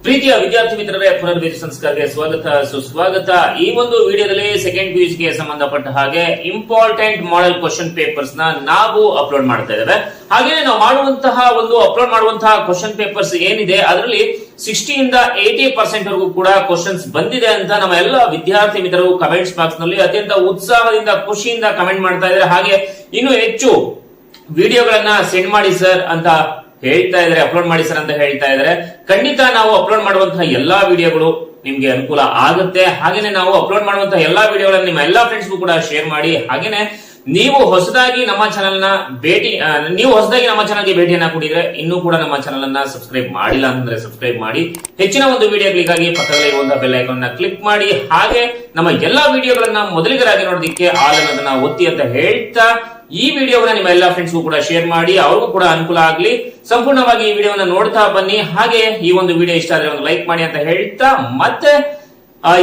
ಪ್ರೀತಿಯ ವಿದ್ಯಾರ್ಥಿ ಮಿತ್ರರೇ, ಪುನರ್ವೇದಿ ಸಂಸ್ಕಾರಕ್ಕೆ ಸ್ವಾಗತ ಸುಸ್ವಾಗತ. ಈ ಒಂದು ವಿಡಿಯೋದಲ್ಲಿ ಸೆಕೆಂಡ್ ಪಿಯುಸಿಗೆ ಸಂಬಂಧಪಟ್ಟ ಹಾಗೆ ಇಂಪಾರ್ಟೆಂಟ್ ಮಾಡೆಲ್ ಕ್ವಶನ್ ಪೇಪರ್ಸ್ ನಾವು ಅಪ್ಲೋಡ್ ಮಾಡ್ತಾ ಇದ್ದೇವೆ. ಹಾಗೆ ನಾವು ಅಪ್ಲೋಡ್ ಮಾಡುವಂತಹ ಕ್ವಶನ್ ಪೇಪರ್ಸ್ ಏನಿದೆ ಅದರಲ್ಲಿ 60 ಇಂದ 80% ವರೆಗೂ ಕೂಡ ಕ್ವಶನ್ಸ್ ಬಂದಿದೆ ಅಂತ ನಮ್ಮ ಎಲ್ಲ ವಿದ್ಯಾರ್ಥಿ ಮಿತ್ರರು ಕಮೆಂಟ್ಸ್ ಬಾಕ್ಸ್ ನಲ್ಲಿ ಅತ್ಯಂತ ಉತ್ಸಾಹದಿಂದ ಖುಷಿಯಿಂದ ಕಮೆಂಟ್ ಮಾಡ್ತಾ ಇದ್ದಾರೆ. ಹಾಗೆ ಇನ್ನು ಹೆಚ್ಚು ವಿಡಿಯೋಗಳನ್ನ ಸೆಂಡ್ ಮಾಡಿ ಸರ್ ಅಂತ ಹೇಳ್ತಾ ಇದಾರೆ, ಅಪ್ಲೋಡ್ ಮಾಡಿ ಸರ್ ಅಂತ ಹೇಳ್ತಾ ಇದಾರೆ. ಖಂಡಿತ ನಾವು ಅಪ್ಲೋಡ್ ಮಾಡುವಂತಹ ಎಲ್ಲಾ ವಿಡಿಯೋಗಳು ನಿಮ್ಗೆ ಅನುಕೂಲ ಆಗುತ್ತೆ. ಹಾಗೇನೆ ನಾವು ಅಪ್ಲೋಡ್ ಮಾಡುವಂತಹ ಎಲ್ಲಾ ವಿಡಿಯೋಗಳನ್ನ ನಿಮ್ಮ ಎಲ್ಲಾ ಫ್ರೆಂಡ್ಸ್ಗೂ ಕೂಡ ಶೇರ್ ಮಾಡಿ. ಹಾಗೇನೆ ನೀವು ಹೊಸದಾಗಿ ನಮ್ಮ ಚಾನೆಲ್ಗೆ ಭೇಟಿಯನ್ನ ಕೊಟ್ಟಿದ್ರೆ ಇನ್ನೂ ಕೂಡ ನಮ್ಮ ಚಾನೆಲ್ ಅನ್ನ ಸಬ್ಸ್ಕ್ರೈಬ್ ಮಾಡಿಲ್ಲ ಅಂದ್ರೆ ಸಬ್ಸ್ಕ್ರೈಬ್ ಮಾಡಿ. ಹೆಚ್ಚಿನ ಒಂದು ವಿಡಿಯೋಗಳಿಗಾಗಿ ಪಕ್ಕದಲ್ಲಿ ಇರುವಂತಹ ಬೆಲ್ ಐಕಾನ್ ಅನ್ನ ಕ್ಲಿಕ್ ಮಾಡಿ. ಹಾಗೆ ನಮ್ಮ ಎಲ್ಲಾ ವಿಡಿಯೋಗಳನ್ನ ಮೊದಲಿಗರಾಗಿ ನೋಡೋದಕ್ಕೆ ಆಲ್ ಅನ್ನೋದನ್ನ ಒತ್ತಿ ಅಂತ ಹೇಳ್ತಾ ಈ ವಿಡಿಯೋವನ್ನ ನಿಮ್ಮ ಎಲ್ಲಾ ಫ್ರೆಂಡ್ಸ್ಗೂ ಕೂಡ ಶೇರ್ ಮಾಡಿ, ಅವ್ರಿಗೂ ಕೂಡ ಅನುಕೂಲ ಆಗ್ಲಿ. ಸಂಪೂರ್ಣವಾಗಿ ಈ ವಿಡಿಯೋವನ್ನ ನೋಡ್ತಾ ಬನ್ನಿ. ಹಾಗೆ ಈ ಒಂದು ವಿಡಿಯೋ ಇಷ್ಟ ಆದ್ರೆ ಒಂದು ಲೈಕ್ ಮಾಡಿ ಅಂತ ಹೇಳ್ತಾ ಮತ್ತೆ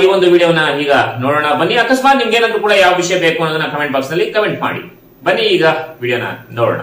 ಈ ಒಂದು ವಿಡಿಯೋನ ಈಗ ನೋಡೋಣ ಬನ್ನಿ. ಅಕಸ್ಮಾತ್ ನಿಮ್ಗೆ ಏನಾದ್ರೂ ಕೂಡ ಯಾವ ವಿಷಯ ಬೇಕು ಅನ್ನೋದನ್ನ ಕಮೆಂಟ್ ಬಾಕ್ಸ್ ನಲ್ಲಿ ಕಮೆಂಟ್ ಮಾಡಿ. ಬನ್ನಿ ಈಗ ವಿಡಿಯೋನ ನೋಡೋಣ.